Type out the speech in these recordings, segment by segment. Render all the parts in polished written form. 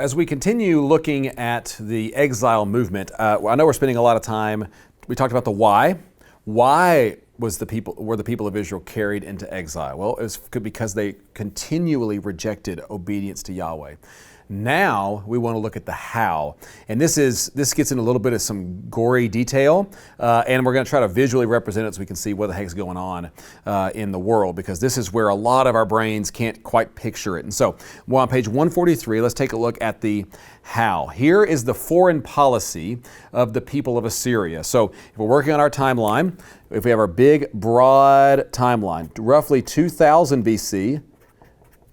as we continue looking at the exile movement, I know we're spending a lot of time. We talked about the why. Why were the people of Israel carried into exile? Well, it was because they continually rejected obedience to Yahweh. Now we want to look at the how, and this gets in a little bit of some gory detail, and we're going to try to visually represent it so we can see what the heck's going on in the world, because this is where a lot of our brains can't quite picture it. And so we're on page 143. Let's take a look at the how. Here is the foreign policy of the people of Assyria. So if we're working on our timeline, if we have our big, broad timeline, roughly 2000 BC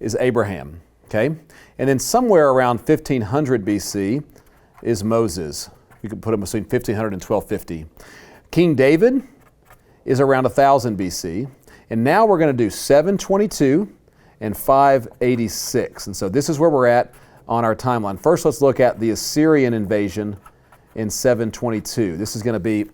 is Abraham, okay? And then somewhere around 1500 BC is Moses. You can put him between 1500 and 1250. King David is around 1000 BC. And now we're going to do 722 and 586. And so this is where we're at on our timeline. First, let's look at the Assyrian invasion in 722. This is going to be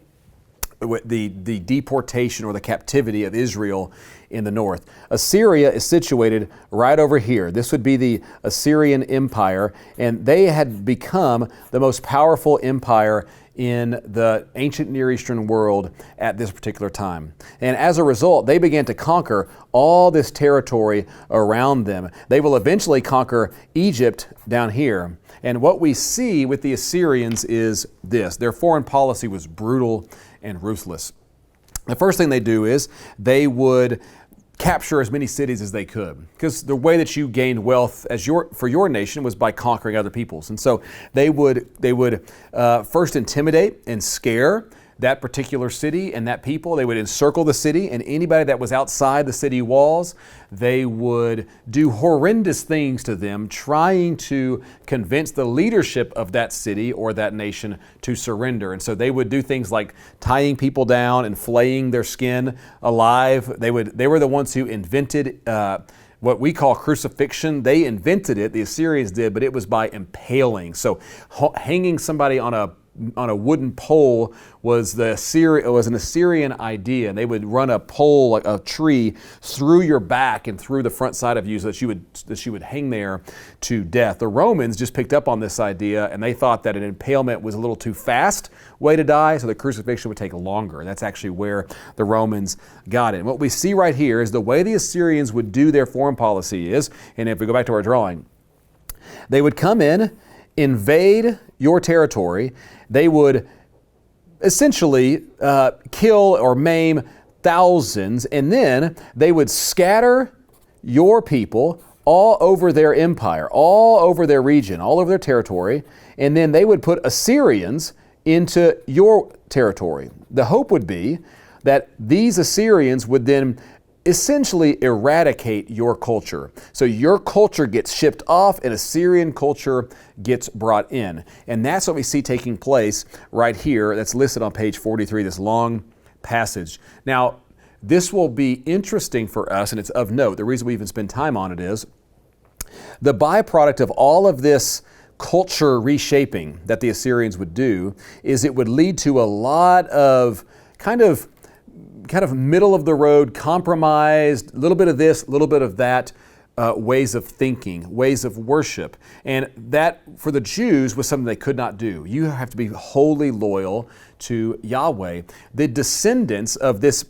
the deportation or the captivity of Israel in the north. Assyria is situated right over here. This would be the Assyrian Empire, and they had become the most powerful empire in the ancient Near Eastern world at this particular time. And as a result, they began to conquer all this territory around them. They will eventually conquer Egypt down here. And what we see with the Assyrians is this. Their foreign policy was brutal and ruthless. The first thing they do is they would capture as many cities as they could, because the way that you gained wealth for your nation was by conquering other peoples. And so they would first intimidate and scare that particular city and that people. They would encircle the city, and anybody that was outside the city walls, they would do horrendous things to them, trying to convince the leadership of that city or that nation to surrender. And so they would do things like tying people down and flaying their skin alive. They were the ones who invented what we call crucifixion. They invented it, the Assyrians did, but it was by impaling. So hanging somebody on a wooden pole was an Assyrian idea. And they would run a pole, like a tree, through your back and through the front side of you so that you would hang there to death. The Romans just picked up on this idea, and they thought that an impalement was a little too fast way to die, so the crucifixion would take longer. And that's actually where the Romans got it. And what we see right here is the way the Assyrians would do their foreign policy is, and if we go back to our drawing, they would come in, invade your territory. They would essentially kill or maim thousands, and then they would scatter your people all over their empire, all over their region, all over their territory, and then they would put Assyrians into your territory. The hope would be that these Assyrians would then essentially eradicate your culture. So your culture gets shipped off and Assyrian culture gets brought in. And that's what we see taking place right here. That's listed on page 43, this long passage. Now, this will be interesting for us, and it's of note. The reason we even spend time on it is the byproduct of all of this culture reshaping that the Assyrians would do is it would lead to a lot of kind of middle of the road, compromised, a little bit of this, a little bit of that, ways of thinking, ways of worship. And that, for the Jews, was something they could not do. You have to be wholly loyal to Yahweh. The descendants of this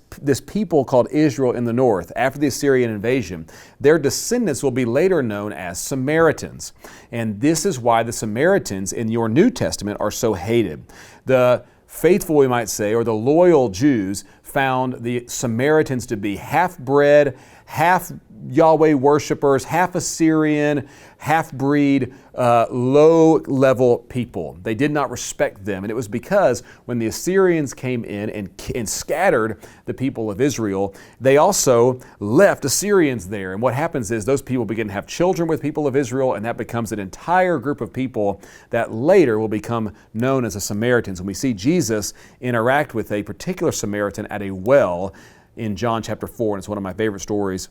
people called Israel in the north, after the Assyrian invasion, their descendants will be later known as Samaritans. And this is why the Samaritans in your New Testament are so hated. The faithful, we might say, or the loyal Jews found the Samaritans to be half-bred, half Yahweh worshipers, half Assyrian, half-breed, low-level people. They did not respect them. And it was because when the Assyrians came in and scattered the people of Israel, they also left Assyrians there. And what happens is those people begin to have children with people of Israel, and that becomes an entire group of people that later will become known as the Samaritans. And we see Jesus interact with a particular Samaritan at a well in John chapter 4, and it's one of my favorite stories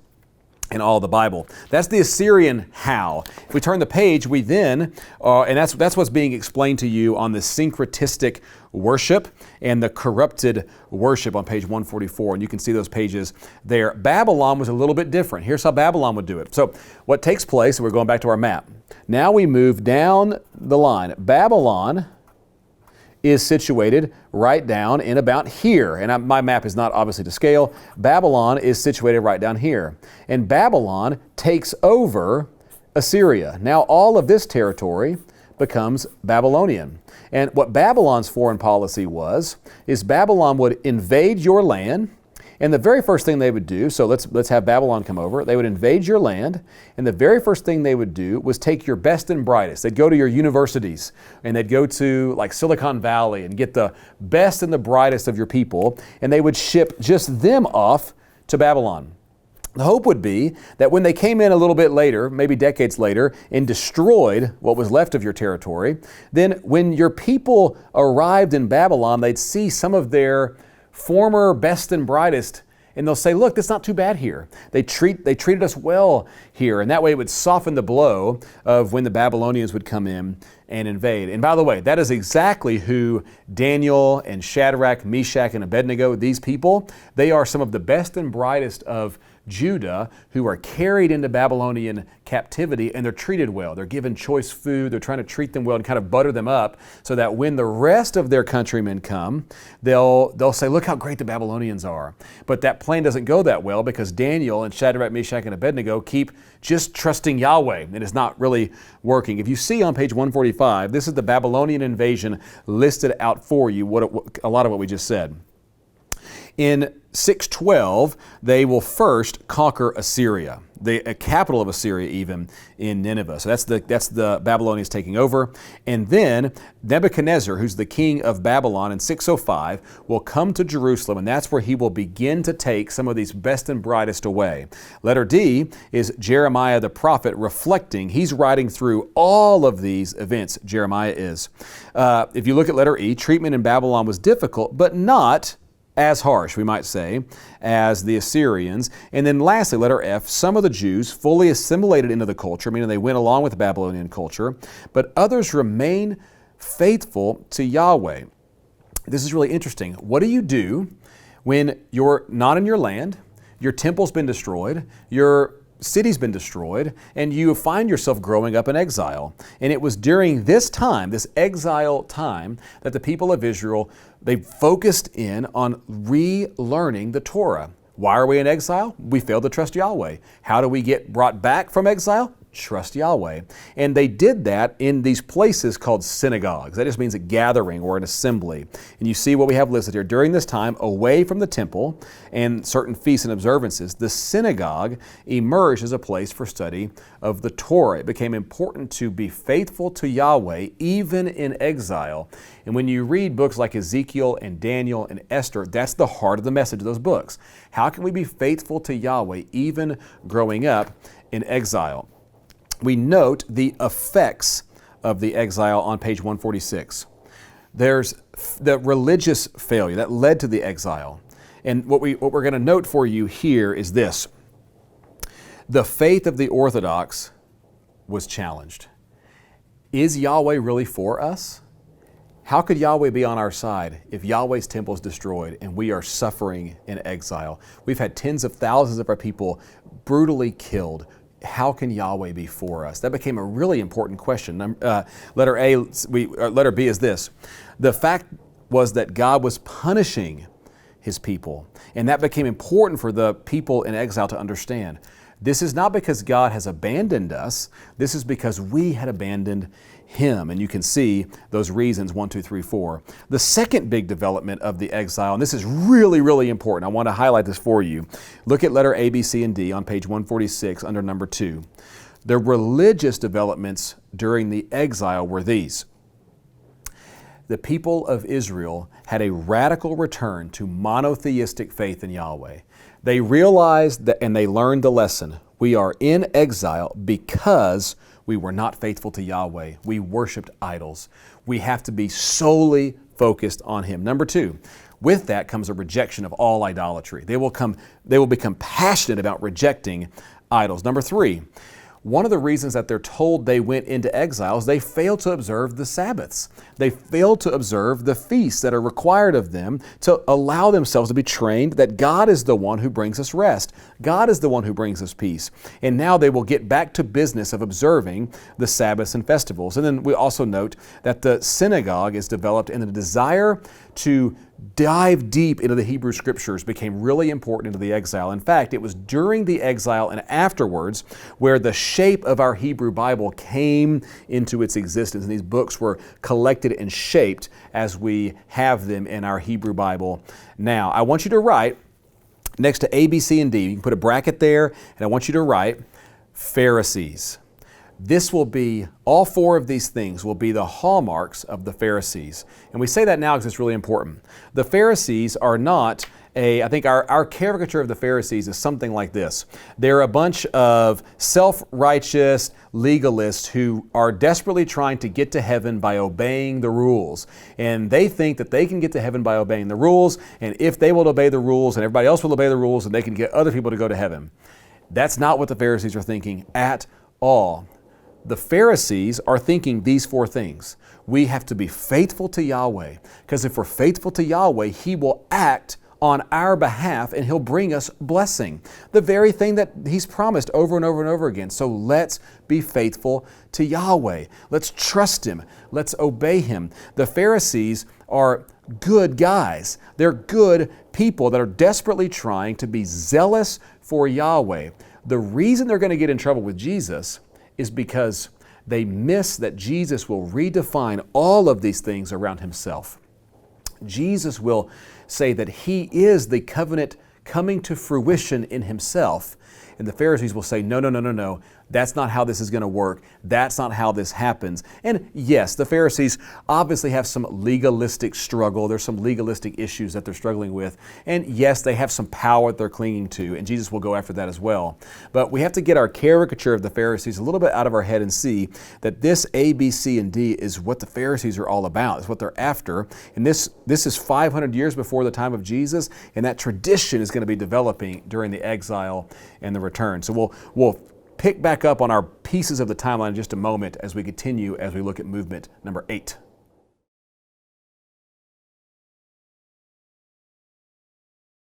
in all the Bible. That's the Assyrian how. If we turn the page, we then, and that's what's being explained to you on the syncretistic worship and the corrupted worship on page 144. And you can see those pages there. Babylon was a little bit different. Here's how Babylon would do it. So what takes place, we're going back to our map. Now we move down the line. Babylon is situated right down in about here. And my map is not obviously to scale. Babylon is situated right down here. And Babylon takes over Assyria. Now all of this territory becomes Babylonian. And what Babylon's foreign policy is Babylon would invade your land. And the very first thing they would do, so let's have Babylon come over. They would invade your land, and the very first thing they would do was take your best and brightest. They'd go to your universities, and they'd go to like Silicon Valley and get the best and the brightest of your people, and they would ship just them off to Babylon. The hope would be that when they came in a little bit later, maybe decades later, and destroyed what was left of your territory, then when your people arrived in Babylon, they'd see some of their former best and brightest, and they'll say, look, that's not too bad here. They treated us well here. And that way it would soften the blow of when the Babylonians would come in and invade. And by the way, that is exactly who Daniel and Shadrach, Meshach, and Abednego, these people, they are some of the best and brightest of Judah who are carried into Babylonian captivity, and they're treated well. They're given choice food. They're trying to treat them well and kind of butter them up so that when the rest of their countrymen come, they'll say, look how great the Babylonians are. But that plan doesn't go that well because Daniel and Shadrach, Meshach, and Abednego keep just trusting Yahweh, and it's not really working. If you see on page 145, this is the Babylonian invasion listed out for you, a lot of what we just said. In 612, they will first conquer Assyria, the capital of Assyria even in Nineveh. So that's the Babylonians taking over. And then Nebuchadnezzar, who's the king of Babylon in 605, will come to Jerusalem, and that's where he will begin to take some of these best and brightest away. Letter D is Jeremiah the prophet reflecting. He's writing through all of these events, Jeremiah is. If you look at letter E, treatment in Babylon was difficult, but not as harsh, we might say, as the Assyrians. And then lastly, letter F, some of the Jews fully assimilated into the culture, meaning they went along with the Babylonian culture, but others remain faithful to Yahweh. This is really interesting. What do you do when you're not in your land, your temple's been destroyed, your city's been destroyed, and you find yourself growing up in exile? And it was during this time, this exile time, that the people of Israel, they focused in on relearning the Torah. Why are we in exile? We failed to trust Yahweh. How do we get brought back from exile? Trust Yahweh. And they did that in these places called synagogues. That just means a gathering or an assembly. And you see what we have listed here. During this time, away from the temple and certain feasts and observances, the synagogue emerged as a place for study of the Torah. It became important to be faithful to Yahweh even in exile. And when you read books like Ezekiel and Daniel and Esther, that's the heart of the message of those books. How can we be faithful to Yahweh even growing up in exile? We note the effects of the exile on page 146. There's the religious failure that led to the exile. And what we're going to note for you here is this. The faith of the Orthodox was challenged. Is Yahweh really for us? How could Yahweh be on our side if Yahweh's temple is destroyed and we are suffering in exile? We've had tens of thousands of our people brutally killed. How can Yahweh be for us? That became a really important question. Letter B is this. The fact was that God was punishing His people, and that became important for the people in exile to understand. This is not because God has abandoned us. This is because we had abandoned Him. And you can see those reasons, 1, 2, 3, 4. The second big development of the exile, and this is really, really important. I want to highlight this for you. Look at letter A, B, C, and D on page 146 under number 2. The religious developments during the exile were these. The people of Israel had a radical return to monotheistic faith in Yahweh. They realized that, and they learned the lesson. We are in exile because we were not faithful to Yahweh. We worshiped idols. We have to be solely focused on Him. Number 2, with that comes a rejection of all idolatry. They will become passionate about rejecting idols. Number 3, one of the reasons that they're told they went into exile is they failed to observe the Sabbaths. They failed to observe the feasts that are required of them to allow themselves to be trained that God is the one who brings us rest. God is the one who brings us peace. And now they will get back to business of observing the Sabbaths and festivals. And then we also note that the synagogue is developed, and the desire to dive deep into the Hebrew Scriptures became really important into the exile. In fact, it was during the exile and afterwards where the shape of our Hebrew Bible came into its existence, and these books were collected and shaped as we have them in our Hebrew Bible now. I want you to write next to A, B, C, and D. You can put a bracket there, and I want you to write Pharisees. This will be, all 4 of these things will be the hallmarks of the Pharisees. And we say that now because it's really important. The Pharisees are not I think our caricature of the Pharisees is something like this. They're a bunch of self-righteous legalists who are desperately trying to get to heaven by obeying the rules. And they think that they can get to heaven by obeying the rules, and if they will obey the rules and everybody else will obey the rules, and they can get other people to go to heaven. That's not what the Pharisees are thinking at all. The Pharisees are thinking these 4 things. We have to be faithful to Yahweh, because if we're faithful to Yahweh, He will act on our behalf and He'll bring us blessing. The very thing that He's promised over and over and over again. So let's be faithful to Yahweh. Let's trust Him. Let's obey Him. The Pharisees are good guys. They're good people that are desperately trying to be zealous for Yahweh. The reason they're going to get in trouble with Jesus is because they miss that Jesus will redefine all of these things around Himself. Jesus will say that He is the covenant coming to fruition in Himself. And the Pharisees will say, no. That's not how this is going to work. That's not how this happens. And yes, the Pharisees obviously have some legalistic struggle. There's some legalistic issues that they're struggling with. And yes, they have some power that they're clinging to, and Jesus will go after that as well. But we have to get our caricature of the Pharisees a little bit out of our head and see that this A, B, C, and D is what the Pharisees are all about. It's what they're after. And this is 500 years before the time of Jesus, and that tradition is going to be developing during the exile and the return. So we'll pick back up on our pieces of the timeline in just a moment as we continue as we look at movement number 8.